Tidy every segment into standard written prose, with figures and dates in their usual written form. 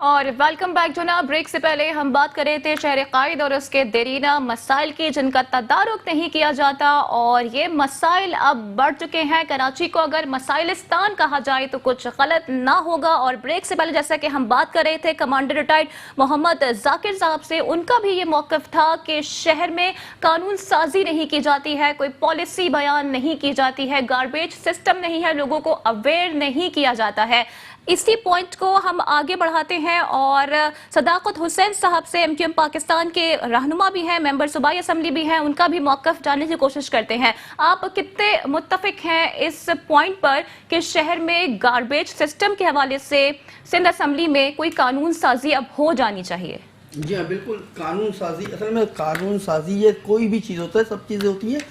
اور welcome back جناب. Break سے پہلے ہم بات کر رہے تھے شہر قائد اور اس کے دیرینہ مسائل کی جن کا تدارک نہیں کیا جاتا اور یہ مسائل اب بڑھ چکے ہیں. کراچی کو اگر مسائلستان کہا جائے تو کچھ غلط نہ ہوگا. اور بریک سے پہلے جیسا کہ ہم بات کر رہے تھے کمانڈر ریٹائرڈ محمد ذاکر صاحب سے, ان کا بھی یہ موقف تھا کہ شہر میں قانون سازی نہیں کی جاتی ہے, کوئی پالیسی بیان نہیں کی جاتی ہے, گاربیج سسٹم نہیں ہے, لوگوں کو اویئر نہیں کیا جاتا ہے. اسی پوائنٹ کو ہم آگے بڑھاتے ہیں اور صداقت حسین صاحب سے, ایم کیو ایم پاکستان کے رہنما بھی ہیں, ممبر صوبائی اسمبلی بھی ہیں, ان کا بھی موقف جاننے کی کوشش کرتے ہیں. آپ کتنے متفق ہیں اس پوائنٹ پر کہ شہر میں گاربیج سسٹم کے حوالے سے سندھ اسمبلی میں کوئی قانون سازی اب ہو جانی چاہیے؟ جی ہاں بالکل, قانون سازی, اصل میں قانون سازی یہ کوئی بھی چیز ہوتا ہے, سب چیزیں ہوتی ہیں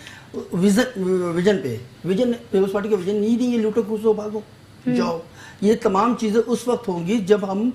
ویژن پہ. ویژن پیپلز پارٹی کا ویژن نہیں ہے لوٹو کھوسو بھاگو جاؤ. یہ تمام چیزیں اس وقت ہوں گی جب ہم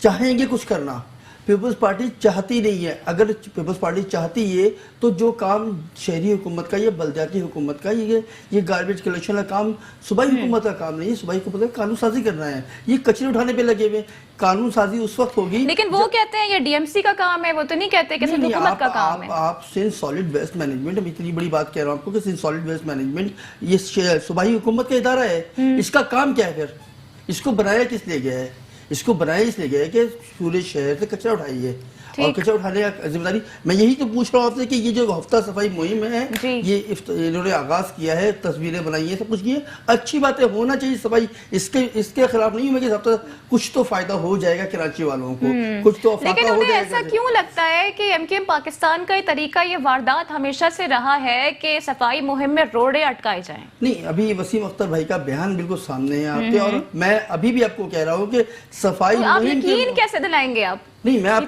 چاہیں گے کچھ کرنا. پیپلز پارٹی چاہتی نہیں ہے. اگر پیپلز پارٹی چاہتی ہے تو جو کام شہری حکومت کا یا بلدیاتی حکومت کا, یہ گاربیج کلیکشن کا کام صوبائی حکومت کا کام نہیں ہے. صوبائی حکومت کا قانون سازی کرنا ہے. یہ کچرے اٹھانے پہ لگے ہوئے. قانون سازی اس وقت ہوگی, لیکن وہ کہتے ہیں یہ ڈی ایم سی کا کام ہے, وہ تو نہیں کہتے کہ سندھ حکومت کا کام ہے. آپ سندھ سالڈ ویسٹ مینجمنٹ, میں اتنی بڑی بات کہہ رہا ہوں آپ کو کہ سندھ سالڈ ویسٹ مینجمنٹ یہ صوبائی حکومت کا ادارہ ہے. اس کا کام کیا ہے پھر؟ اس کو بنایا کس لیے گیا ہے؟ اس کو بنایا اس لیے گیا ہے کہ پورے شہر سے کچرا اٹھائیے, اور کچرا اٹھانے کا ذمہ داری. میں یہی تو پوچھ رہا ہوں آپ سے کہ یہ جو ہفتہ صفائی مہم ہے, یہ انہوں نے آغاز کیا ہے, تصویریں بنائی ہیں, سب کچھ کیا ہے, اچھی باتیں ہونا چاہیے صفائی, اس کے خلاف نہیں ہوں میں کہ ہفتہ کچھ تو فائدہ ہو جائے گا کراچی والوں کو, کچھ تو لیکن انہیں ایسا کیوں لگتا ہے کہ ایم کیو ایم پاکستان کا یہ طریقہ, یہ واردات ہمیشہ سے رہا ہے کہ صفائی مہم میں روڑے اٹکائے جائیں؟ نہیں, ابھی وسیم اختر بھائی کا بیان بالکل سامنے آتے, اور میں ابھی بھی آپ کو کہہ رہا ہوں کہ صفائی آپ یقین کیسے دلائیں گے آپ نہیں, میں آپ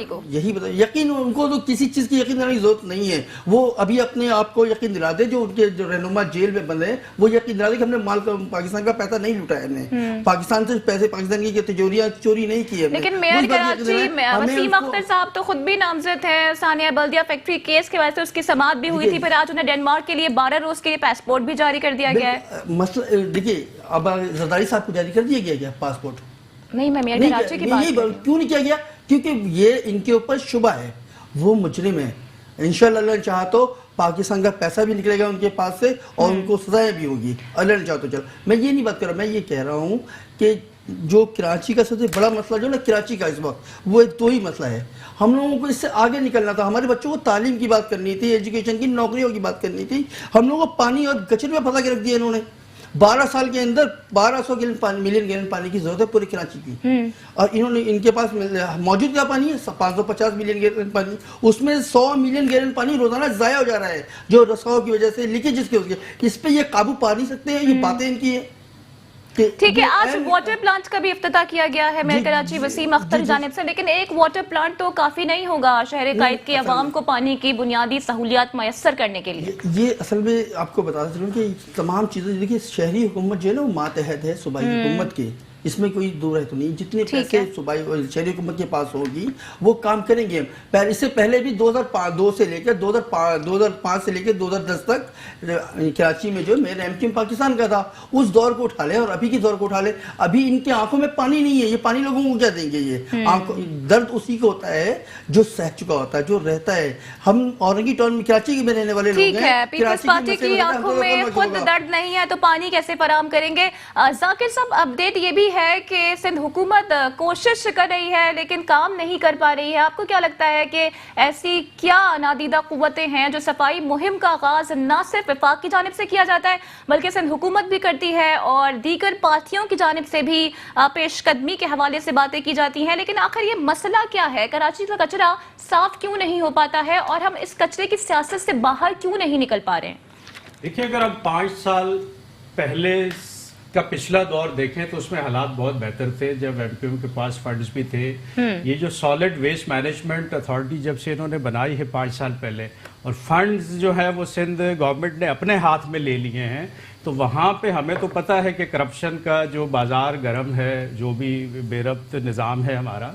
کو یہی بتا, یقین ان کو تو کسی چیز کی یقین دلانے کی ضرورت نہیں ہے. وہ ابھی اپنے آپ کو یقین دلا دے, جو ان کے جو رہنما جیل میں بند ہیں وہ یقین دلا دے کہ ہم نے مال پاکستان کا پیسہ نہیں لوٹا ہے, ہم نے پاکستان سے پیسے پاکستان کی تجوریاں چوری نہیں کی ہے. لیکن میئر کراچی وسیم اختر صاحب تو خود بھی نامزد ہیں ثانیہ بلدیہ فیکٹری کیس کے وجہ سے, اس کی سماعت بھی ہوئی تھی, پھر آج انہیں ڈنمارک کے لیے 12 روز کے لیے پاسپورٹ بھی جاری کر دیا گیا ہے. مسئلہ دیکھیے, اب زرداری صاحب کو جاری کر دیا گیا پاسپورٹ؟ نہیں, میں میئر کراچی کی بات کیوں نہیں کیا گیا؟ کیونکہ یہ ان کے اوپر شبہ ہے, وہ مجرم ہے. انشاءاللہ اللہ نے چاہا تو پاکستان کا پیسہ بھی نکلے گا ان کے پاس سے, اور ان کو سزائیں بھی ہوگی, اللہ نے چاہا تو. چل, میں یہ نہیں بات کر رہا, میں یہ کہہ رہا ہوں کہ جو کراچی کا سب سے بڑا مسئلہ جو نا کراچی کا اس وقت, وہ ایک دو ہی مسئلہ ہے. ہم لوگوں کو اس سے آگے نکلنا تھا. ہمارے بچوں کو تعلیم کی بات کرنی تھی, ایجوکیشن کی, نوکریوں کی بات کرنی تھی. ہم لوگوں کو پانی اور کچرے میں پھنسا کے رکھ دیا انہوں نے. 12 سال کے اندر 1200 ملین گیلن پانی کی ضرورت ہے پورے کراچی کی, اور انہوں نے ان کے پاس موجود کیا پانی ہے 550 ملین گیلن پانی, اس میں 100 ملین گیلن پانی روزانہ ضائع ہو جا رہا ہے جو رساؤ کی وجہ سے, لیکیجز کی وجہ سے. اس پہ یہ قابو پا نہیں سکتے ہیں, یہ باتیں ان کی ہیں. ٹھیک ہے, آج واٹر پلانٹ کا بھی افتتاح کیا گیا ہے میئر کراچی وسیم اختر جانب سے, لیکن ایک واٹر پلانٹ تو کافی نہیں ہوگا شہر قائد کی عوام کو پانی کی بنیادی سہولیات میسر کرنے کے لیے. یہ اصل میں آپ کو بتا چلوں کہ تمام چیزیں دیکھیے, شہری حکومت جو ہے نا وہ ماتحت ہے صوبائی حکومت کے, اس میں کوئی دور ہے تو نہیں. جتنے پیسے صوبائی شہری حکومت کے پاس ہوگی وہ کام کریں گے. اس سے پہلے بھی 2002 سے لے کر 2005 سے لے کر 2010 تک کراچی میں جو میرا ایم کیو ایم پاکستان کا تھا, اس دور کو اٹھا لے اور ابھی کی دور کو اٹھا لے. ابھی ان کے آنکھوں میں پانی نہیں ہے, یہ پانی لوگوں کو کیا دیں گے؟ یہ درد اسی کو ہوتا ہے جو سہ چکا ہوتا ہے, جو رہتا ہے. ہم اورنگی ٹاؤن میں کراچی میں رہنے والے لوگ ہیں, پیپلز پارٹی کی آنکھوں میں خود درد نہیں ہے تو پانی کیسے فراہم کریں گے؟ ذاکر صاحب, اپڈیٹ یہ بھی ہے کہ سندھ حکومت کوشش کر رہی ہے لیکن کام نہیں کر پا رہی ہے. آپ کو کیا لگتا ہے کہ ایسی کیا نادیدہ قوتیں ہیں جو صفائی مہم کا آغاز نہ صرف وفاق کی جانب سے کیا جاتا ہے بلکہ سندھ حکومت بھی کرتی ہے اور دیگر پارٹیوں کی جانب سے بھی پیش قدمی کے حوالے سے باتیں کی جاتی ہیں, لیکن آخر یہ مسئلہ کیا ہے؟ کراچی کا کچرا صاف کیوں نہیں ہو پاتا ہے اور ہم اس کچرے کی سیاست سے باہر کیوں نہیں نکل پا رہے ہیں؟ دیکھیں, اگر ہم 5 سال پہلے کا پچھلا دور دیکھیں تو اس میں حالات بہت بہتر تھے جب ایم کیو ایم کے پاس فنڈز بھی تھے. یہ جو سالڈ ویسٹ مینجمنٹ اتھارٹی جب سے انہوں نے بنائی ہے 5 سال پہلے, اور فنڈز جو ہے وہ سندھ گورنمنٹ نے اپنے ہاتھ میں لے لیے ہیں, تو وہاں پہ ہمیں تو پتہ ہے کہ کرپشن کا جو بازار گرم ہے, جو بھی بے ربط نظام ہے ہمارا,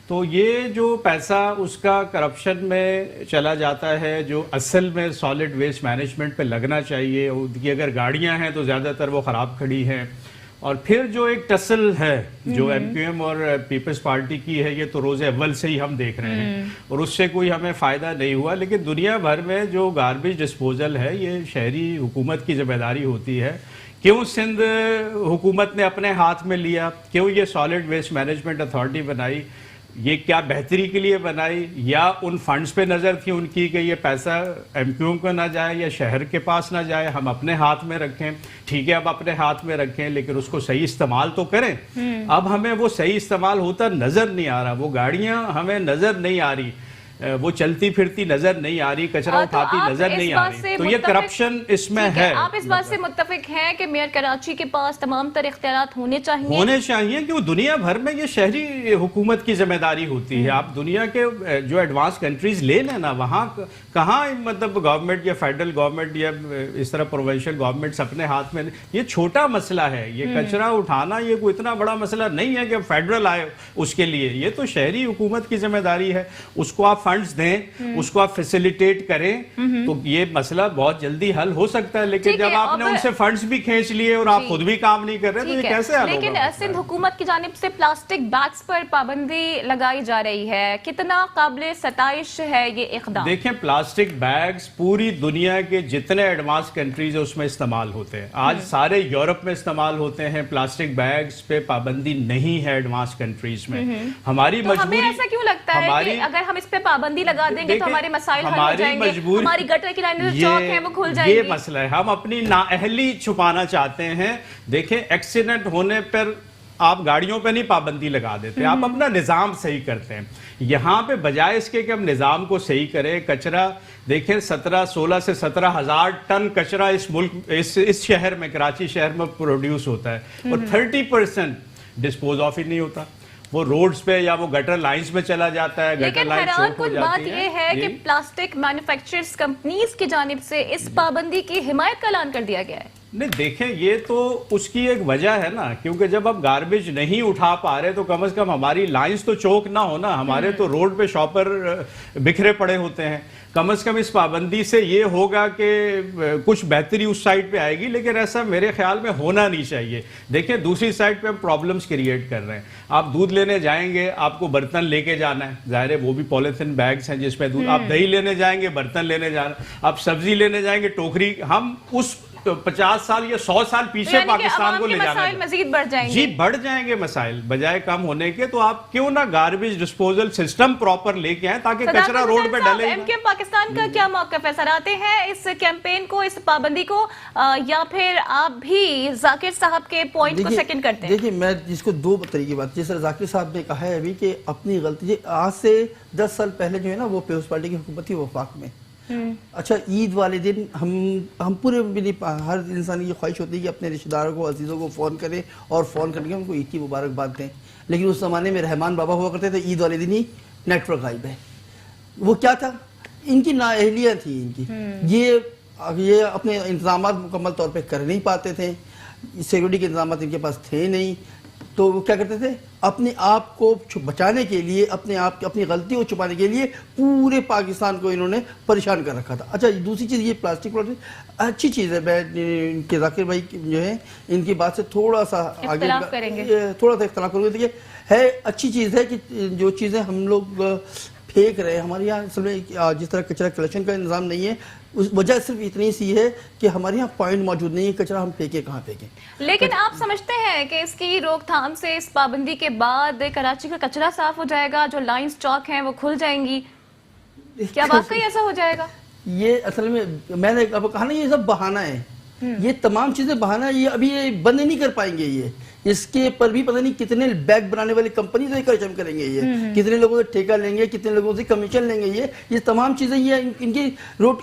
تو یہ جو پیسہ اس کا کرپشن میں چلا جاتا ہے جو اصل میں سالڈ ویسٹ مینجمنٹ پہ لگنا چاہیے. ان کی اگر گاڑیاں ہیں تو زیادہ تر وہ خراب کھڑی ہیں, اور پھر جو ایک ٹسل ہے جو ایم کیو ایم اور پیپلز پارٹی کی ہے، یہ تو روز اول سے ہی ہم دیکھ رہے ہیں اور اس سے کوئی ہمیں فائدہ نہیں ہوا. لیکن دنیا بھر میں جو گاربیج ڈسپوزل ہے یہ شہری حکومت کی ذمہ داری ہوتی ہے. کیوں سندھ حکومت نے اپنے ہاتھ میں لیا؟ کیوں یہ سالڈ ویسٹ مینجمنٹ اتھارٹی بنائی؟ یہ کیا بہتری کے لیے بنائی یا ان فنڈز پہ نظر تھی ان کی کہ یہ پیسہ ایم کیو ایم کو نہ جائے یا شہر کے پاس نہ جائے، ہم اپنے ہاتھ میں رکھیں؟ ٹھیک ہے اب اپنے ہاتھ میں رکھیں لیکن اس کو صحیح استعمال تو کریں. اب ہمیں وہ صحیح استعمال ہوتا نظر نہیں آ رہا، وہ گاڑیاں ہمیں نظر نہیں آ رہی، وہ چلتی پھرتی نظر نہیں آ رہی، کچرا اٹھاتی نظر نہیں آ رہی. تو یہ کرپشن اس میں ہے. آپ اس بات سے متفق ہیں کہ میئر کراچی کے پاس تمام تر اختیارات ہونے چاہیے کہ وہ دنیا بھر میں یہ شہری حکومت کی ذمہ داری ہوتی ہے. آپ دنیا کے جو ایڈوانس کنٹریز لے لیں نا، وہاں کہاں مطلب گورنمنٹ یا فیڈرل گورنمنٹ یا اس طرح پروونشل گورنمنٹس اپنے ہاتھ میں، یہ چھوٹا مسئلہ ہے. یہ کچرا اٹھانا یہ کوئی اتنا بڑا مسئلہ نہیں ہے کہ فیڈرل آئے اس کے لیے. یہ تو شہری حکومت کی ذمہ داری ہے. اس کو آپ فنڈز دیں، اس کو آپ فیسیلیٹیٹ کریں تو یہ مسئلہ بہت جلدی حل ہو سکتا ہے. لیکن جب آپ نے ان سے فنڈز بھی کھینچ لیے اور آپ خود بھی کام نہیں کر رہے تو یہ کیسے حل ہوگا؟ لیکن سندھ حکومت کی جانب سے پلاسٹک بیگز پر پابندی لگائی جا رہی ہے، کتنا قابل ستائش ہے یہ اقدام؟ دیکھیں پلاسٹک بیگز پوری دنیا کے جتنے ایڈوانس کنٹریز ہیں اس میں استعمال ہوتے ہیں. آج سارے یورپ میں استعمال ہوتے ہیں. پلاسٹک بیگز پہ پابندی نہیں ہے ایڈوانس کنٹریز میں. ہماری مجبوری، ہمیں ایسا کیوں لگتا ہے کہ اگر ہم اس پہ پابندی لگا دیں گے تو ہمارے مسائل حل ہو جائیں گے، ہماری گٹر کی لائنیں چوک ہیں وہ کھل جائیں گی؟ یہ مسئلہ ہے، ہم اپنی نااہلی چھپانا چاہتے ہیں. دیکھیں ایکسیڈنٹ ہونے پر آپ گاڑیوں پہ نہیں پابندی لگا دیتے، آپ اپنا نظام صحیح کرتے ہیں. یہاں پہ بجائے اس کے کہ ہم نظام کو صحیح کریں، کچرا دیکھیں 16 سے 17 ہزار ٹن کچرا اس ملک اس شہر میں کراچی شہر میں پروڈیوس ہوتا ہے اور 30% ڈسپوز آف ہی نہیں ہوتا. وہ روڈز پہ یا وہ گٹر لائنز میں چلا جاتا ہے. لیکن حیران کن بات یہ ہے کہ پلاسٹک مینوفیکچررز کمپنیز کی جانب سے اس پابندی کی حمایت کا اعلان کر دیا گیا ہے. نہیں دیکھیں یہ تو اس کی ایک وجہ ہے نا، کیونکہ جب ہم گاربیج نہیں اٹھا پا رہے تو کم از کم ہماری لائنز تو چوک نہ ہونا. ہمارے تو روڈ پہ شاپر بکھرے پڑے ہوتے ہیں. کم از کم اس پابندی سے یہ ہوگا کہ کچھ بہتری اس سائٹ پہ آئے گی، لیکن ایسا میرے خیال میں ہونا نہیں چاہیے. دیکھیں دوسری سائٹ پہ ہم پرابلمز کریٹ کر رہے ہیں. آپ دودھ لینے جائیں گے آپ کو برتن لے کے جانا ہے، ظاہر ہے وہ بھی پولیتھین بیگز ہیں جس میں دودھ. آپ دہی لینے جائیں گے برتن لینے جانا، آپ سبزی لینے جائیں گے ٹوکری. ہم اس 50 سال یا 100 سال پیچھے پاکستان کو لے جانا ہے. مزید بڑھ جائیں گے. جی بڑھ جائیں گے مسائل بجائے کم ہونے کے. تو آپ کیوں نہ گاربیج ڈسپوزل سسٹم پراپر لے کے آئیں تاکہ کچرا روڈ پہ ڈلے. ایم کیو ایم پاکستان کا کیا موقف ہے؟ سراہتے ہیں اس کیمپین کو، اس پابندی کو، یا پھر آپ بھی ذاکر صاحب کے پوائنٹ کو سیکنڈ کرتے ہیں؟ دیکھیں میں جس کو دو طریقے کی بات، جیسے ذاکر صاحب نے کہا ہے ابھی کہ اپنی غلطی، آج سے 10 سال پہلے جو ہے نا وہ پیپلز پارٹی کی حکومت تھی وفاق میں. اچھا عید والے دن ہم پورے ہر انسان کی خواہش ہوتی ہے کہ اپنے رشتہ داروں کو عزیزوں کو فون کریں اور فون کر کے ان کو عید کی مبارکباد دیں. لیکن اس زمانے میں رحمان بابا ہوا کرتے تھے، عید والے دن ہی نیٹ ورک غائب ہے. وہ کیا تھا؟ ان کی نااہلیاں تھیں ان کی. یہ اپنے انتظامات مکمل طور پہ کر نہیں پاتے تھے، سیکورٹی کے انتظامات ان کے پاس تھے نہیں. تو وہ کیا کرتے تھے؟ اپنے آپ کو بچانے کے لیے، اپنی غلطی کو چھپانے کے لیے پورے پاکستان کو انہوں نے پریشان کر رکھا تھا. اچھا دوسری چیز یہ پلاسٹک اچھی چیز ہے. میں ان کے ذاکر بھائی جو ہے ان کی بات سے تھوڑا سا آگے تھوڑا سا اختلاف کروں گے. دیکھیے ہے اچھی چیز ہے کہ جو چیزیں ہم لوگ پھینک رہے ہیں، ہمارے یہاں اصل میں جس طرح کچرا کلیکشن کا نظام نہیں ہے، اس وجہ صرف اتنی سی ہے کہ ہمارے یہاں پوائنٹ موجود نہیں ہے، کچرا ہم پھینکے کہاں پھینکیں. لیکن آپ سمجھتے ہیں کہ اس کی روک تھام سے، اس پابندی کے بعد کراچی کا کچرا صاف ہو جائے گا؟ جو لائنز چوک ہیں وہ کھل جائیں گی؟ کیا واقعی ایسا ہو جائے گا؟ یہ اصل میں نے اب کہا نا یہ سب بہانہ ہے، یہ تمام چیزیں بہانہ ہے. یہ ابھی یہ بند نہیں کر پائیں گے. یہ اس کے پر بھی پتہ نہیں کتنے بیگ بنانے والی کمپنی سے کرشم کریں گے، یہ کتنے لوگوں سے ٹھیکہ لیں گے، کتنے لوگوں سے کمیشن لیں گے. یہ تمام چیزیں یہ ان کی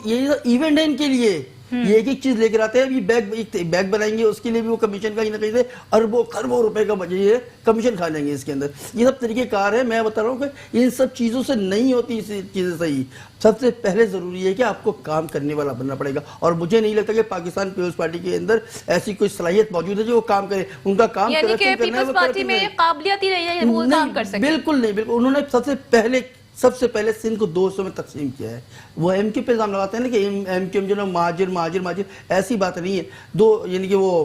یہ ایونٹ ہے ان کے لیے. یہ ایک ایک چیز لے کر آتے ہیں. یہ بیگ بنائیں گے اس کے لیے بھی وہ کمیشن کہیں نہ کہیں سے اربوں خربوں روپے کا یہ کمیشن کھا لیں گے اس کے اندر. یہ سب طریقے کار ہے. میں بتا رہا ہوں کہ ان سب چیزوں سے نہیں ہوتی چیزیں صحیح. سب سے پہلے ضروری ہے کہ آپ کو کام کرنے والا بننا پڑے گا. اور مجھے نہیں لگتا کہ پاکستان پیپلز پارٹی کے اندر ایسی کوئی صلاحیت موجود ہے جو وہ کام کرے. ان کا کام یعنی کہ پیپلز پارٹی میں قابلیت ہی نہیں ہے وہ کام کر سکے. بالکل نہیں، بالکل. انہوں نے سب سے پہلے سندھ کو 2 حصوں میں تقسیم کیا ہے. وہ ایم کیو پہ الزام لگاتے ہیں نا کہ ایم کیو جو نا مہاجر ایسی بات نہیں ہے. یعنی کہ وہ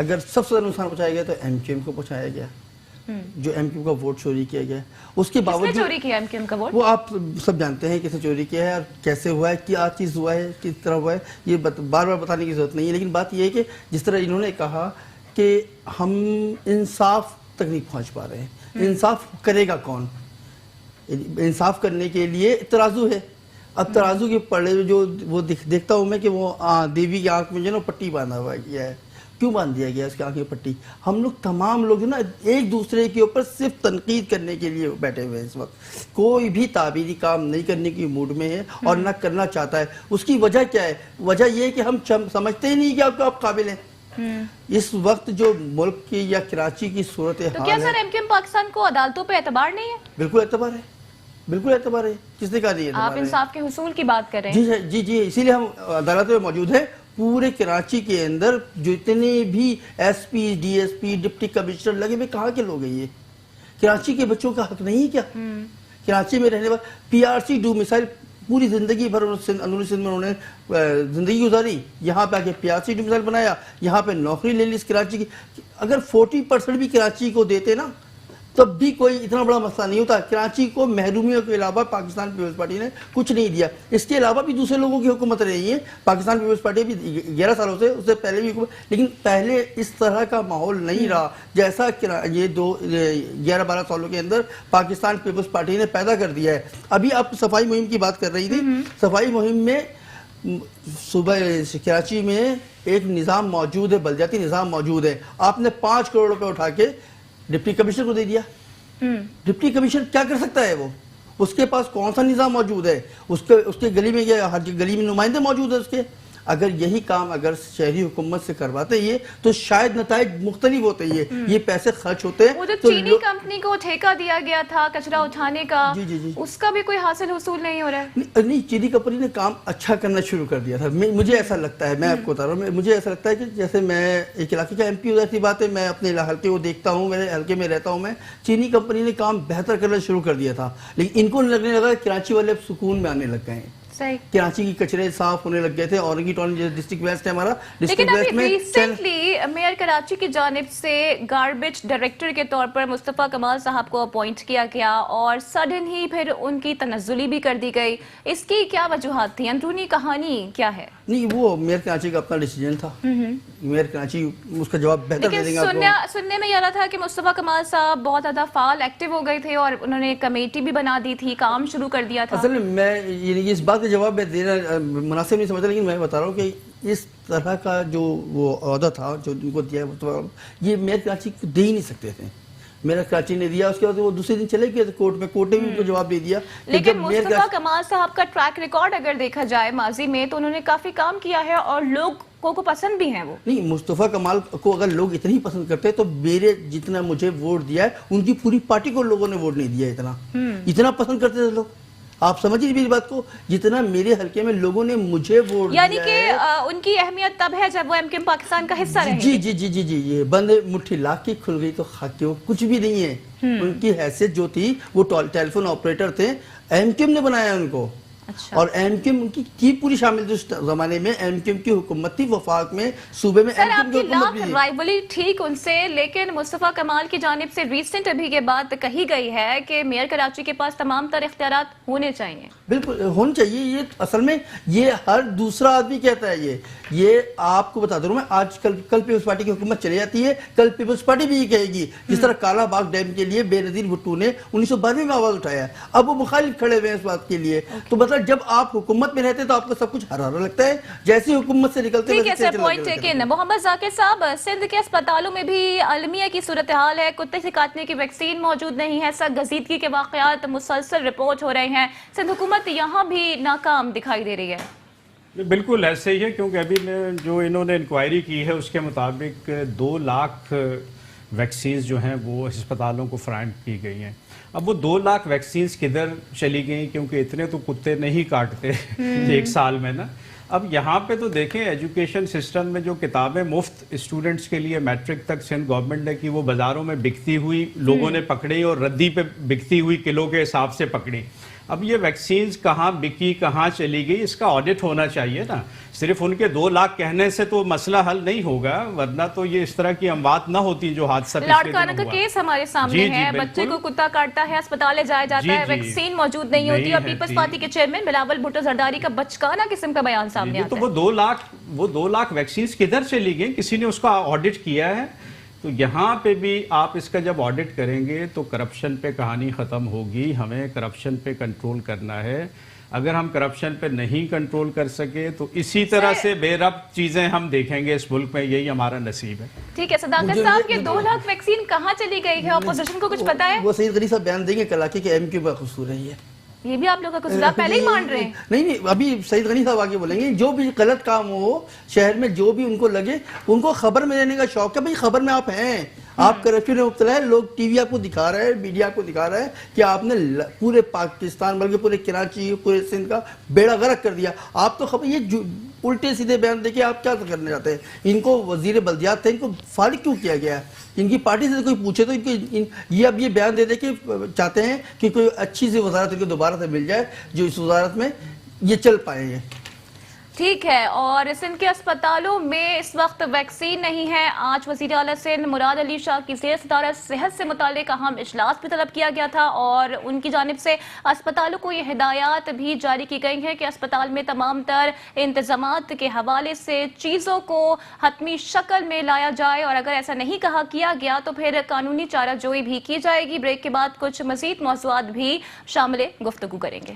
اگر سب سے زیادہ نقصان پہنچایا گیا تو ایم کیو ایم کو پہنچایا گیا، جو ایم کیو کا ووٹ چوری کیا گیا. اس کے کس نے باوجود چوری کیا ایم کیو ایم کا ووٹ؟ وہ آپ سب جانتے ہیں کیسے چوری کیا ہے اور کیسے ہوا ہے، کیا چیز ہوا ہے، کس طرح ہوا ہے، یہ بار بار بتانے کی ضرورت نہیں ہے. لیکن بات یہ ہے کہ جس طرح انہوں نے کہا کہ ہم انصاف تک نہیں پہنچ پا رہے ہیں، انصاف کرے گا کون؟ انصاف کرنے کے لیے ترازو ہے. اب ترازو کے پڑے جو وہ دیکھتا ہوں میں کہ وہ دیوی کی آنکھ میں جو نا پٹی باندھا ہوا گیا ہے. کیوں باندھ دیا گیا اس کی آنکھ میں پٹی؟ ہم لوگ تمام لوگ جو نا ایک دوسرے کے اوپر صرف تنقید کرنے کے لیے بیٹھے ہوئے ہیں اس وقت. کوئی بھی تعبیری کام نہیں کرنے کی موڈ میں ہے اور نہ کرنا چاہتا ہے. اس کی وجہ کیا ہے؟ وجہ یہ ہے کہ ہم سمجھتے ہی نہیں کہ آپ قابل ہیں. اس وقت جو ملک کی یا کراچی کی صورت تو کیا حال ہے، سر ایم کیو ایم پاکستان کو عدالتوں پہ اعتبار نہیں ہے؟ بالکل اعتبار ہے، بالکل اعتبار ہے. کس نے کہا نہیں آپ اعتبار ہے؟ انصاف کے حصول کی بات کر رہے ہیں. جی اسی لیے ہم عدالتوں میں موجود ہیں. پورے کراچی کے اندر جتنے بھی S P, D S P, deputy commissioner لگے ہوئے کہاں کے لوگ ہیں یہ؟ کراچی کے بچوں کا حق نہیں ہے کیا؟ کراچی میں رہنے والے پی آر سی ڈومیسائل پوری زندگی بھر اندرونی سندھ میں انہوں نے زندگی گزاری، یہاں پہ آ کے پی آر سی ڈومیسائل بنایا، یہاں پہ نوکری لے لی اس کراچی کی. اگر 40% بھی کراچی کو دیتے نا تب بھی کوئی اتنا بڑا مسئلہ نہیں ہوتا. کراچی کو محرومیوں کے علاوہ پاکستان پیپلز پارٹی نے کچھ نہیں دیا. اس کے علاوہ بھی دوسرے لوگوں کی حکومت رہی ہے. پاکستان پیپلز پارٹی بھی 11 سالوں سے، اس سے پہلے بھی حکومت، لیکن پہلے اس طرح کا ماحول نہیں رہا جیسا یہ 11-12 سالوں کے اندر پاکستان پیپلز پارٹی نے پیدا کر دیا ہے. ابھی آپ صفائی مہم کی بات کر رہی تھی. صفائی مہم میں صوبہ کراچی میں ایک نظام موجود ہے، بلدیاتی نظام موجود ہے. آپ نے 5 کروڑ روپے اٹھا کے ڈپٹی کمشنر کو دے دیا. ڈپٹی کمشنر کیا کر سکتا ہے؟ وہ اس کے پاس کون سا نظام موجود ہے؟ اس کے گلی میں ہر گلی میں نمائندے موجود ہیں اس کے. اگر یہی کام اگر شہری حکومت سے کرواتے یہ تو شاید نتائج مختلف ہوتے. یہ پیسے خرچ ہوتے ہیں. وہ جو چینی کمپنی کو ٹھیکہ دیا گیا تھا کچرا اٹھانے کا، اس کا بھی کوئی حاصل حصول نہیں ہو رہا ہے. نہیں، چینی کمپنی نے کام اچھا کرنا شروع کر دیا تھا. مجھے ایسا لگتا ہے، میں آپ کو بتا رہا ہوں، مجھے ایسا لگتا ہے کہ جیسے میں ایک علاقے کا ایم پی ہوں، ایسی بات ہے، میں اپنے حلقے کو دیکھتا ہوں، میرے حلقے میں رہتا ہوں میں. چینی کمپنی نے کام بہتر کرنا شروع کر دیا تھا، لیکن ان کو لگنے لگا کہ کراچی والے اب سکون میں آنے لگ گئے ہیں. کراچی کی کچرے صاف ہونے لگ گئے تھے. اورنگی ٹاؤن ڈسٹرکٹ ویسٹ ہے ہمارا، لیکن ابھی ریسنٹلی میئر کراچی کی جانب سے گاربیج ڈائریکٹر کے طور پر مصطفیٰ کمال صاحب کو اپوائنٹ کیا گیا اور سڈن ہی پھر ان کی تنزلی بھی کر دی گئی. اس کی کیا وجوہات تھی؟ اندرونی کہانی کیا ہے؟ نہیں، وہ میئر کراچی کا اپنا ڈیسیجن تھا. میئر کراچی اس کا جواب بہتر دے دیں گے. سننے میں یہ رہا تھا کہ مصطفیٰ کمال صاحب بہت زیادہ فعال ایکٹیو ہو گئے تھے اور انہوں نے کمیٹی بھی بنا دی تھی، کام شروع کر دیا تھا. اصل میں اس بات کا جواب میں دینا مناسب نہیں سمجھتا، لیکن میں بتا رہا ہوں کہ اس طرح کا جو وہ عہدہ تھا جو ان کو دیا یہ میئر کراچی کو دے ہی نہیں سکتے تھے. میئر کراچی نے دیا، اس کے بعد وہ دوسرے دن چلے گئے کورٹ میں، کورٹ نے بھی ان کو جواب دے دیا. لیکن مصطفیٰ کمال صاحب کا ٹریک ریکارڈ اگر دیکھا جائے ماضی میں تو انہوں نے کافی کام کیا ہے اور لوگوں کو پسند بھی ہیں. وہ نہیں، مصطفیٰ کمال کو اگر لوگ اتنی پسند کرتے تو میرے جتنا مجھے ووٹ دیا ہے ان کی پوری پارٹی کو لوگوں نے ووٹ نہیں دیا. اتنا پسند کرتے تھے لوگ. آپ سمجھیے میری بات کو، جتنا میرے حلقے میں لوگوں نے مجھے ووٹ دیا، یعنی کہ ان کی اہمیت تب ہے جب وہ ایم کیو ایم پاکستان کا حصہ رہے. جی یہ بند مٹھی لاکھ کی کھل گئی تو خاکیوں کچھ بھی نہیں ہے. ان کی حیثیت جو تھی وہ ٹیلی فون آپریٹر تھے، ایم کیو ایم نے بنایا ان کو. اور ایم کیو ایم ان کی تھی پوری شامل تھی. اس زمانے میں ایم کیو ایم کی حکومت تھی وفاق میں، صوبے میں ایم کیو ایم کی حکومت بھی تھی. رائیولی ٹھیک ان سے، لیکن مصطفیٰ کمال کی جانب سے ریسنٹ ابھی کے بعد کہی گئی ہے کہ میئر کراچی کے پاس تمام تر اختیارات ہونے چاہیے. بالکل ہونے چاہیے. یہ اصل میں یہ ہر دوسرا آدمی کہتا ہے. یہ آپ کو بتا دوں میں، آج کل پیپلز پارٹی کی حکومت چلی جاتی ہے، کل پیپلز پارٹی بھی یہ کہے گی. جس طرح کالا باغ ڈیم کے لیے بے نظیر بھٹو نے 1992 میں آواز اٹھایا ہے، اب وہ مخالف کھڑے ہوئے ہیں اس بات کے لیے. تو مطلب جب آپ حکومت میں رہتے تو آپ کو سب کچھ ہرا لگتا ہے، جیسی حکومت سے نکلتے ٹھیک ہے سر، پوائنٹ ٹیکن. محمد ذاکر صاحب، سندھ کے اسپتالوں میں بھی المیہ کی صورتحال ہے، کتے سے کاٹنے کی ویکسین موجود نہیں ہے، سر گزیدگی کے واقعات مسلسل رپورٹ ہو رہے ہیں. سندھ حکومت یہاں بھی ناکام دکھائی دے رہی ہے. بالکل ایسے ہی ہے، کیونکہ ابھی جو انہوں نے انکوائری کی ہے اس کے مطابق 2 لاکھ ویکسینز جو ہیں وہ ہسپتالوں کو فراہم کی گئی ہیں. اب وہ 2 لاکھ ویکسینز کدھر چلی گئیں، کیونکہ اتنے تو کتے نہیں کاٹتے ایک سال میں نا. اب یہاں پہ تو دیکھیں ایجوکیشن سسٹم میں جو کتابیں مفت اسٹوڈنٹس کے لیے میٹرک تک سندھ گورنمنٹ نے کی، وہ بازاروں میں بکتی ہوئی لوگوں نے پکڑی اور ردی پہ بکتی ہوئی کلو کے حساب سے پکڑی. اب یہ ویکسینز کہاں بکی کہاں چلی گئی اس کا آڈٹ ہونا چاہیے نا. صرف ان کے 2 لاکھ کہنے سے تو مسئلہ حل نہیں ہوگا, ورنہ تو یہ اس طرح کی اموات نہ ہوتی جو حادثہ لاڑکانہ کا کیس ہمارے سامنے ہے, بچے کو کتا کاٹتا ہے, اسپتال لے جایا جاتا ہے, ویکسین موجود نہیں ہوتی, اور پیپلز پارٹی کے چیئرمین بلاول بھٹو زرداری کا بچکانہ قسم کا بیان سامنے آتا ہے. تو وہ 2 لاکھ ویکسینز کدھر چلی گئی, کسی نے اس کا آڈٹ کیا ہے؟ تو یہاں پہ بھی آپ اس کا جب آڈٹ کریں گے تو کرپشن پہ کہانی ختم ہوگی. ہمیں کرپشن پہ کنٹرول کرنا ہے. اگر ہم کرپشن پہ نہیں کنٹرول کر سکے تو اسی طرح سے بے ربط چیزیں ہم دیکھیں گے اس ملک میں, یہی ہمارا نصیب ہے. ٹھیک ہے صداقت صاحب, یہ 2 لاکھ ویکسین کہاں چلی گئی ہے؟ اپوزیشن کو کچھ پتا ہے؟ وہ سعید غنی صاحب بیان دیں گے کلاکی کے ایم کیو کا قصور ہے. یہ بھی آپ لوگوں کا قصور پہلے ہی مان رہے ہیں. نہیں, ابھی سعید غنی صاحب آگے بولیں گے. جو بھی غلط کام ہو شہر میں, جو بھی ان کو لگے, ان کو خبر میں لینے کا شوق ہے. بھائی خبر میں آپ ہیں, آپ کرپشن میں مبتلا ہے, لوگ ٹی وی آپ کو دکھا رہے ہیں, میڈیا آپ کو دکھا رہا ہے کہ آپ نے پورے پاکستان بلکہ پورے کراچی پورے سندھ کا بیڑا غرق کر دیا. آپ تو خبر یہ الٹے سیدھے بیان دے کے آپ کیا کرنا چاہتے ہیں؟ ان کو وزیر بلدیات تھے, ان کو فارغ کیوں کیا گیا ہے؟ ان کی پارٹی سے کوئی پوچھے تو یہ اب یہ بیان دے دے کہ چاہتے ہیں کہ کوئی اچھی سی وزارت ان کو دوبارہ سے مل جائے جو اس وزارت میں یہ چل پائیں گے. ٹھیک ہے. اور سندھ کے اسپتالوں میں اس وقت ویکسین نہیں ہے. آج وزیر اعلیٰ سندھ مراد علی شاہ کی زیر صدارت صحت سے متعلق اہم اجلاس بھی طلب کیا گیا تھا, اور ان کی جانب سے اسپتالوں کو یہ ہدایات بھی جاری کی گئی ہیں کہ اسپتال میں تمام تر انتظامات کے حوالے سے چیزوں کو حتمی شکل میں لایا جائے, اور اگر ایسا نہیں کیا گیا تو پھر قانونی چارہ جوئی بھی کی جائے گی. بریک کے بعد کچھ مزید موضوعات بھی شامل گفتگو کریں گے.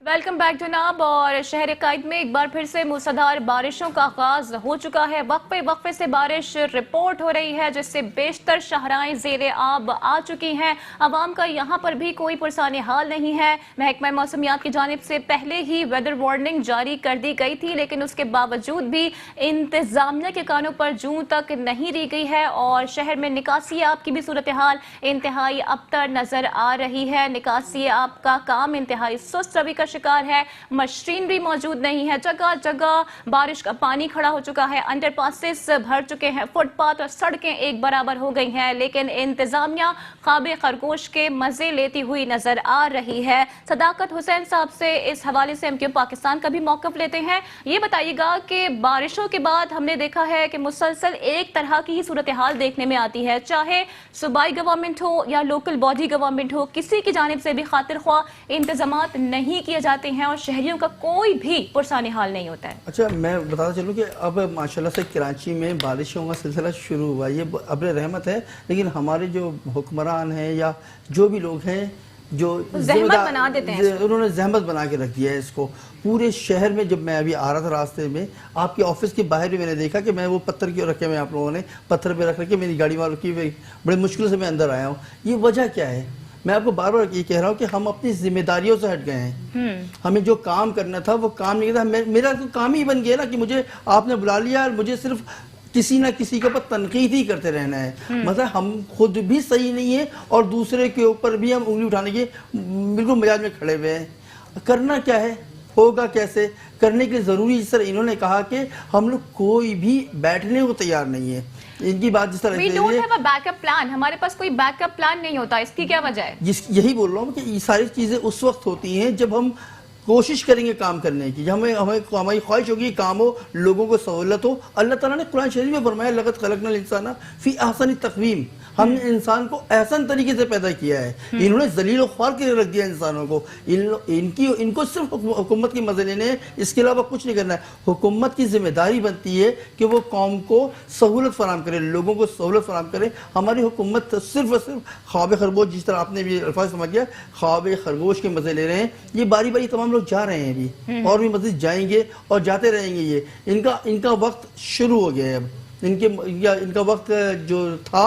ویلکم بیک جناب. اور شہر قائد میں ایک بار پھر سے موسلادھار بارشوں کا آغاز ہو چکا ہے. وقفے سے بارش رپورٹ ہو رہی ہے جس سے بیشتر شاہراہیں زیر آب آ چکی ہیں. عوام کا یہاں پر بھی کوئی پرسان حال نہیں ہے. محکمہ موسمیات کی جانب سے پہلے ہی ویدر وارننگ جاری کر دی گئی تھی, لیکن اس کے باوجود بھی انتظامیہ کے کانوں پر جوں تک نہیں ری گئی ہے, اور شہر میں نکاسی آب کی بھی صورتحال انتہائی ابتر نظر آ رہی ہے. نکاسی آب کا کام انتہائی سست روی کا شکار ہے. مشرین بھی موجود نہیں ہے. جگہ جگہ بارش کا پانی کھڑا ہو چکا ہے, انڈر پاسز بھر چکے ہیں, فٹ پاتھ اور سڑکیں ایک برابر ہو گئی ہیں, لیکن انتظامیہ خواب خرگوش کے مزے لیتی ہوئی نظر آ رہی ہے. صداقت حسین صاحب سے اس حوالے سے ایم کیو پاکستان کا بھی موقف لیتے ہیں. یہ بتائیے گا کہ بارشوں کے بعد ہم نے دیکھا ہے کہ مسلسل ایک طرح کی ہی صورتحال دیکھنے میں آتی ہے, چاہے صوبائی گورنمنٹ ہو یا لوکل باڈی گورنمنٹ ہو, کسی کی جانب سے بھی خاطر خواہ انتظامات نہیں کیے جاتے ہیں اور شہریوں کا کوئی بھی پرسان حال نہیں ہوتا ہے. اچھا, میں بتاتا چلوں کہ اب ماشاءاللہ سے کراچی میں بارشوں کا سلسلہ شروع ہوا. یہ ابر رحمت ہے, لیکن ہمارے جو حکمران ہیں یا جو بھی لوگ ہیں جو زحمت بنا دیتے ہیں, انہوں نے زحمت بنا کے رکھ دیا ہے اس کو. پورے شہر میں جب میں ابھی آ رہا تھا راستے میں, آپ کے آفس کے باہر بھی میں نے دیکھا کہ میں وہ پتھر کیوں رکھے میں, آپ لوگوں نے پتھر پہ رکھ کے میری گاڑی والوں کی بڑے مشکل سے میں اندر آیا ہوں. یہ وجہ کیا ہے؟ میں آپ کو بار بار یہ کہہ رہا ہوں کہ ہم اپنی ذمہ داریوں سے ہٹ گئے ہیں. ہمیں جو کام کرنا تھا وہ کام نہیں کرتا. میرا تو کام ہی بن گیا نا کہ مجھے آپ نے بلا لیا اور مجھے صرف کسی نہ کسی کے اوپر تنقید ہی کرتے رہنا ہے. مطلب ہم خود بھی صحیح نہیں ہیں اور دوسرے کے اوپر بھی ہم انگلی اٹھانے کے بالکل مزاج میں کھڑے ہوئے ہیں. کرنا کیا ہے, ہوگا کیسے, کرنے کے لیے ضروری جس طرح انہوں نے کہا کہ ہم لوگ کوئی بھی بیٹھنے کو تیار نہیں ہے. ان کی بات جس طرح we don't have a backup plan, ہمارے پاس کوئی بیک اپ پلان نہیں ہوتا. اس کی کیا وجہ ہے؟ یہی بول رہا ہوں کہ یہ ساری چیزیں اس وقت ہوتی ہیں جب ہم کوشش کریں گے کام کرنے کی, ہماری خواہش ہوگی کام ہو, لوگوں کو سہولت ہو. اللہ تعالیٰ نے قرآن شریف میں فرمایا لقد خلقنا الانسان فی احسن تقویم, ہم نے انسان کو احسن طریقے سے پیدا کیا ہے. انہوں نے ذلیل و خوار کے رکھ دیا انسانوں کو. ان کو صرف حکومت کے مزے لینے ہیں, اس کے علاوہ کچھ نہیں کرنا ہے. حکومت کی ذمہ داری بنتی ہے کہ وہ قوم کو سہولت فراہم کرے, لوگوں کو سہولت فراہم کرے. ہماری حکومت صرف اور صرف خواب خرگوش, جس طرح آپ نے بھی الفاظ سمجھ گیا, خواب خرگوش کے مزے لے رہے ہیں. یہ باری باری تمام لوگ جا رہے ہیں ابھی, اور بھی مزید جائیں گے اور جاتے رہیں گے. یہ ان کا وقت شروع ہو گیا ہے. اب ان کا وقت جو تھا,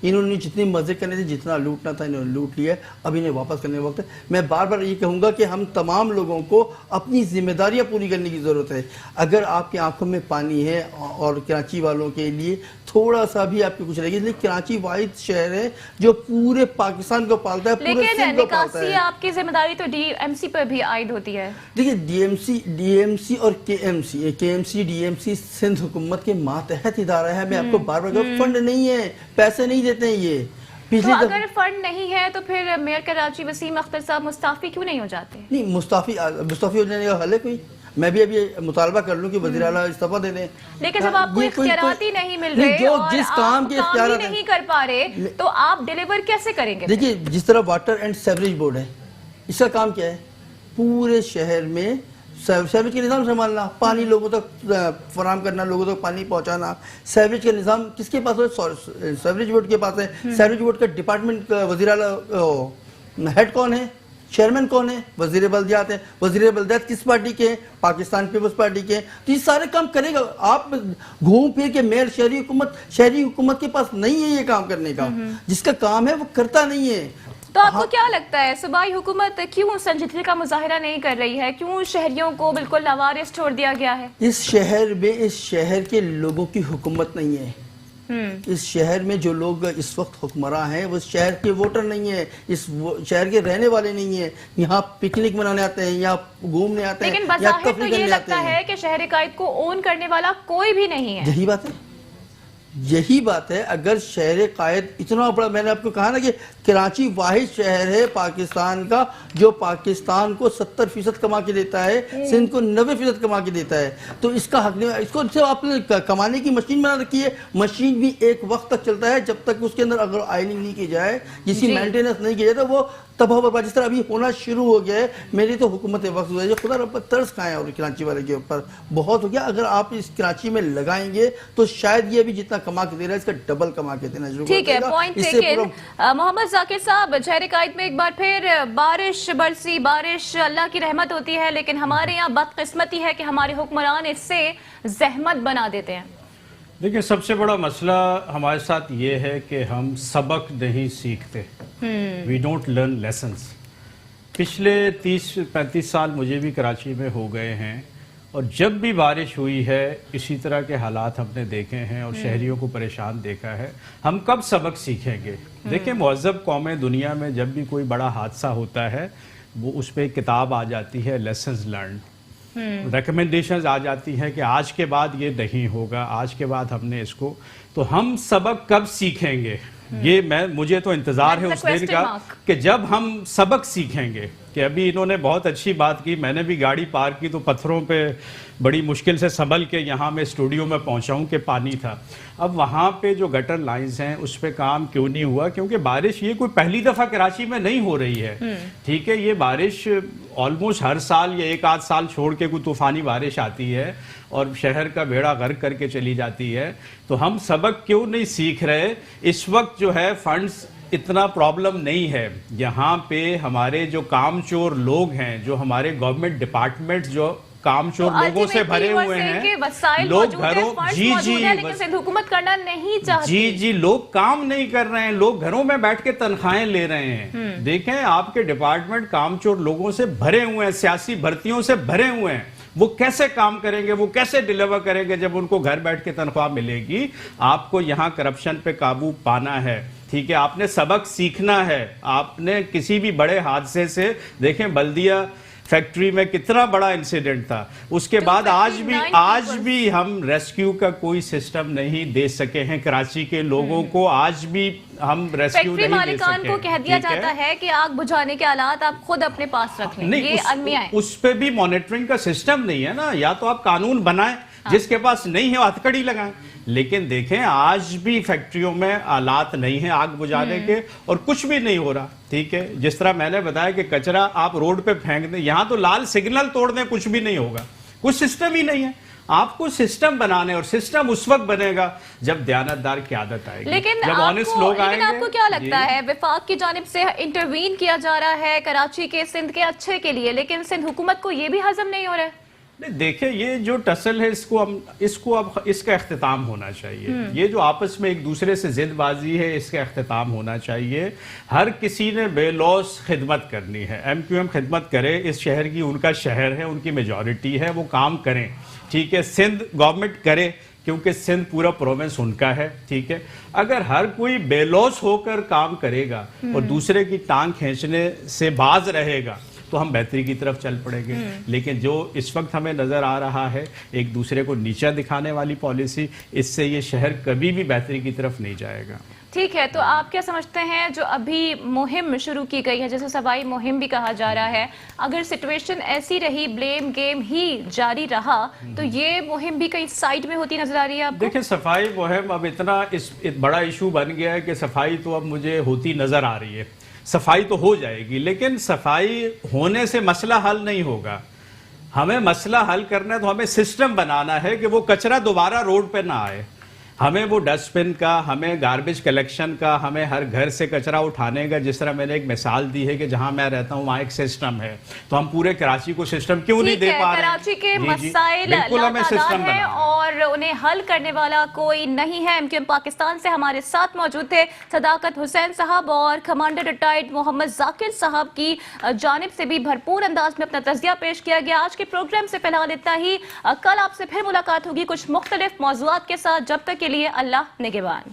انہوں نے جتنے مزے کرنے تھے, جتنا لوٹنا تھا انہوں نے لوٹ لیا ہے. اب انہیں واپس کرنے کا وقت ہے. میں بار بار یہ کہوں گا کہ ہم تمام لوگوں کو اپنی ذمہ داریاں پوری کرنے کی ضرورت ہے. اگر آپ کی آنکھوں میں پانی ہے اور کراچی والوں کے لیے تھوڑا سا بھی آپ کی کچھ رہے گی, لیکن کراچی واحد شہر ہے جو پورے پاکستان کو پالتا ہے, پورے سندھ کو پالتا ہے. لیکن آپ کی ذمہ داری تو ڈی ایم سی پر بھی عائد ہوتی ہے. دیکھیے, ڈی ایم سی اور K M C D M C Sindh حکومت کے ماتحت ادارہ ہے. میں آپ کو بار بار کہوں, فنڈ نہیں ہے, پیسے نہیں دیتے ہیں. یہ تو اگر فنڈ نہیں ہے تو پھر میئر کراچی وسیم اختر صاحب مستعفی کیوں نہیں ہو جاتے؟ نہیں، مستعفی ہو جانے کا حل ہے کوئی؟ میں بھی ابھی مطالبہ کر لوں کہ وزیر اعلیٰ استعفیٰ دے دیں. لیکن جب آپ کو اختیارات ہی نہیں مل رہے اور جس کام کے اختیارات نہیں کر پا رہے تو آپ ڈیلیور کیسے کریں گے؟ دیکھیے، جس طرح واٹر اینڈ سیوریج بورڈ ہے، اس کا کام کیا ہے؟ پورے شہر میں سیوریج کا نظام سنبھالنا، پانی لوگوں تک فراہم کرنا، لوگوں تک پانی پہنچانا. سیوریج کا نظام کس کے پاس ہے؟ سیوریج بورڈ کے پاس ہے. سیوریج بورڈ کا ڈپارٹمنٹ وزیر اعلیٰ ہیڈ کون ہے؟ چیئرمین کون ہے؟ وزیر بلدیات ہے. وزیر بلدیات کس پارٹی کے ہیں؟ پاکستان پیپلز پارٹی کے ہیں. تو یہ سارے کام کرے گا. آپ گھوم پھر کے میئر شہری حکومت کے پاس نہیں ہے یہ کام کرنے کا. جس کا کام ہے وہ کرتا نہیں ہے. تو آپ کو کیا لگتا ہے صوبائی حکومت کیوں سنجیدگی کا مظاہرہ نہیں کر رہی ہے؟ کیوں شہریوں کو بالکل لاوارث چھوڑ دیا گیا ہے؟ اس شہر میں اس شہر کے لوگوں کی حکومت نہیں ہے. اس شہر میں جو لوگ اس وقت حکمراں ہیں وہ شہر کے ووٹر نہیں ہیں، اس شہر کے رہنے والے نہیں ہیں. یہاں پکنک منانے آتے ہیں، یہاں گھومنے آتے ہیں، لیکن بظاہر تو یہ لگتا ہے کہ شہر قائد کو اون کرنے والا کوئی بھی نہیں ہے. یہی بات ہے. اگر شہر قائد اتنا بڑا، میں نے آپ کو کہا نا کہ کراچی واحد شہر ہے پاکستان کا جو پاکستان کو 70% کما کے دیتا ہے، سندھ کو 90% کما کے دیتا ہے. تو اس کا حق نہیں. اس کو آپ نے کمانے کی مشین بنا رکھی ہے. مشین بھی ایک وقت تک چلتا ہے جب تک اس کے اندر اگر آئلنگ نہیں کی جائے، جس کی مینٹیننس نہیں کی جائے تو وہ تباہ برباد جس طرح ابھی ہونا شروع ہو گیا ہے. میری تو حکومت وقت ہوا ہے، خدا رب ترس کھائیں اور کراچی والے کے اوپر بہت ہو گیا. اگر آپ اس کراچی میں لگائیں گے تو شاید یہ بھی جتنا کما کے دے رہا ہے اس کا ڈبل کما کے دینا شروع کر دے گا. ٹھیک ہے، پوائنٹ ٹیکن. محمد ذاکر صاحب، شہر قائد میں ایک بار پھر بارش برسی، بارش اللہ کی رحمت ہوتی ہے، لیکن ہمارے یہاں بدقسمتی ہے کہ ہمارے حکمران اس سے زحمت بنا دیتے ہیں. دیکھیں، سب سے بڑا مسئلہ ہمارے ساتھ یہ ہے کہ ہم سبق نہیں سیکھتے. We don't learn lessons. پچھلے 30-35 سال مجھے بھی کراچی میں ہو گئے ہیں، اور جب بھی بارش ہوئی ہے اسی طرح کے حالات ہم نے دیکھے ہیں اور شہریوں کو پریشان دیکھا ہے. ہم کب سبق سیکھیں گے؟ دیکھیں، مہذب قومیں دنیا میں جب بھی کوئی بڑا حادثہ ہوتا ہے وہ اس پہ کتاب آ جاتی ہے، لیسنز لرنڈ. ریکمنڈیشنز آ جاتی ہیں کہ آج کے بعد یہ نہیں ہوگا، آج کے بعد ہم نے اس کو. تو ہم سبق کب سیکھیں گے؟ یہ مجھے تو انتظار ہے اس دن کا کہ جب ہم سبق سیکھیں گے. کہ ابھی انہوں نے بہت اچھی بات کی، میں نے بھی گاڑی پارک کی تو پتھروں پہ بڑی مشکل سے سنبھل کے یہاں میں اسٹوڈیو میں پہنچا ہوں کہ پانی تھا. اب وہاں پہ جو گٹر لائنز ہیں اس پہ کام کیوں نہیں ہوا؟ کیونکہ بارش یہ کوئی پہلی دفعہ کراچی میں نہیں ہو رہی ہے. ٹھیک ہے، یہ بارش آلموسٹ ہر سال یا ایک آدھ سال چھوڑ کے کوئی طوفانی بارش آتی ہے اور شہر کا بیڑا غرق کر کے چلی جاتی ہے. تو ہم سبق کیوں نہیں سیکھ رہے؟ اس وقت جو ہے فنڈز اتنا پرابلم نہیں ہے. یہاں پہ ہمارے جو کام چور لوگ ہیں، جو ہمارے گورنمنٹ ڈپارٹمنٹ جو کام چور لوگوں سے بھرے ہوئے ہیں، لوگ گھروں حکومت کرنا نہیں چاہتی. جی لوگ کام نہیں کر رہے ہیں، لوگ گھروں میں بیٹھ کے تنخواہیں لے رہے ہیں. دیکھیں، آپ کے ڈپارٹمنٹ کام چور لوگوں سے بھرے ہوئے ہیں، سیاسی بھرتیوں سے بھرے ہوئے ہیں. وہ کیسے کام کریں گے؟ وہ کیسے ڈیلیور کریں گے جب ان کو گھر بیٹھ کے تنخواہ ملے گی؟ آپ کو یہاں کرپشن پہ قابو پانا ہے. ٹھیک ہے، آپ نے سبق سیکھنا ہے. آپ نے کسی بھی بڑے حادثے سے، دیکھیں بلدیہ فیکٹری میں کتنا بڑا انسیڈنٹ تھا، اس کے بعد آج بھی ہم ریسکیو کا کوئی سسٹم نہیں دے سکے ہیں کراچی کے لوگوں کو. آج بھی ہم ریسکیو نہیں دے سکے. فیکٹری مالکان کو کہہ دیا جاتا ہے کہ آگ بجھانے کے آلات آپ خود اپنے پاس رکھ لیں. یہ المیہ ہے. اس پہ بھی مانیٹرنگ کا سسٹم نہیں ہے نا. یا تو آپ قانون بنائیں، جس کے پاس نہیں ہے وہ ہتھکڑی لگائیں. لیکن دیکھیں، آج بھی فیکٹریوں میں آلات نہیں ہیں آگ بجھانے کے، اور کچھ بھی نہیں ہو رہا. ٹھیک ہے، جس طرح میں نے بتایا کہ کچرا آپ روڈ پہ پھینک دیں، یہاں تو لال سگنل توڑ دیں کچھ بھی نہیں ہوگا. کچھ سسٹم ہی نہیں ہے. آپ کو سسٹم بنانے، اور سسٹم اس وقت بنے گا جب دیانتدار قیادت آئے گی، لیکن جب آنےسٹ لوگ آئیں گے. آپ کو کیا لگتا ہے وفاق کی جانب سے انٹروین کیا جا رہا ہے کراچی کے، سندھ کے اچھے کے لیے، لیکن سندھ حکومت کو یہ بھی ہضم نہیں ہو رہا ہے؟ دیکھیں، یہ جو ٹسل ہے اس کا اختتام ہونا چاہیے. یہ جو آپس میں ایک دوسرے سے ضد بازی ہے، اس کا اختتام ہونا چاہیے. ہر کسی نے بے لوث خدمت کرنی ہے. ایم کیو ایم خدمت کرے، اس شہر کی ان کا شہر ہے، ان کی میجورٹی ہے، وہ کام کریں. ٹھیک ہے، سندھ گورنمنٹ کرے کیونکہ سندھ پورا پروونس ان کا ہے. ٹھیک ہے، اگر ہر کوئی بے لوث ہو کر کام کرے گا اور دوسرے کی ٹانگ کھینچنے سے باز رہے گا تو ہم بہتری کی طرف چل پڑیں گے. لیکن جو اس وقت ہمیں نظر آ رہا ہے، ایک دوسرے کو نیچا دکھانے والی پالیسی، اس سے یہ شہر کبھی بھی بہتری کی طرف نہیں جائے گا. ٹھیک ہے، تو آپ کیا سمجھتے ہیں جو ابھی مہم شروع کی گئی ہے جسے صفائی مہم بھی کہا جا رہا ہے، اگر سچویشن ایسی رہی، بلیم گیم ہی جاری رہا، تو یہ مہم بھی کہیں سائڈ میں ہوتی نظر آ رہی ہے آپ کو؟ دیکھیں صفائی مہم اب اتنا بڑا ایشو بن گیا ہے کہ صفائی تو اب مجھے ہوتی نظر آ رہی ہے، صفائی تو ہو جائے گی، لیکن صفائی ہونے سے مسئلہ حل نہیں ہوگا. ہمیں مسئلہ حل کرنا ہے تو ہمیں سسٹم بنانا ہے کہ وہ کچرا دوبارہ روڈ پہ نہ آئے. ہمیں وہ ڈسٹ بن کا، ہمیں گاربیج کلیکشن کا، ہمیں ہر گھر سے کچرا اٹھانے کا، جس طرح میں نے ایک مثال دی ہے کہ جہاں میں رہتا ہوں وہاں ایک سسٹم ہے، تو ہم پورے کراچی کو سسٹم کیوں نہیں دے پا رہے ہیں؟ کراچی کے مسائل بالکل ہمیں لاتعداد سسٹم ہیں اور انہیں حل کرنے والا کوئی نہیں ہے. MQM پاکستان سے ہمارے ساتھ موجود تھے صداقت حسین صاحب اور کمانڈر ریٹائرڈ محمد ذاکر صاحب کی جانب سے بھی بھرپور انداز میں اپنا تجزیہ پیش کیا گیا. آج کے پروگرام سے فی الحال اتنا ہی. کل آپ سے پھر ملاقات ہوگی کچھ مختلف موضوعات کے ساتھ. جب تک کے لیے اللہ نگہبان.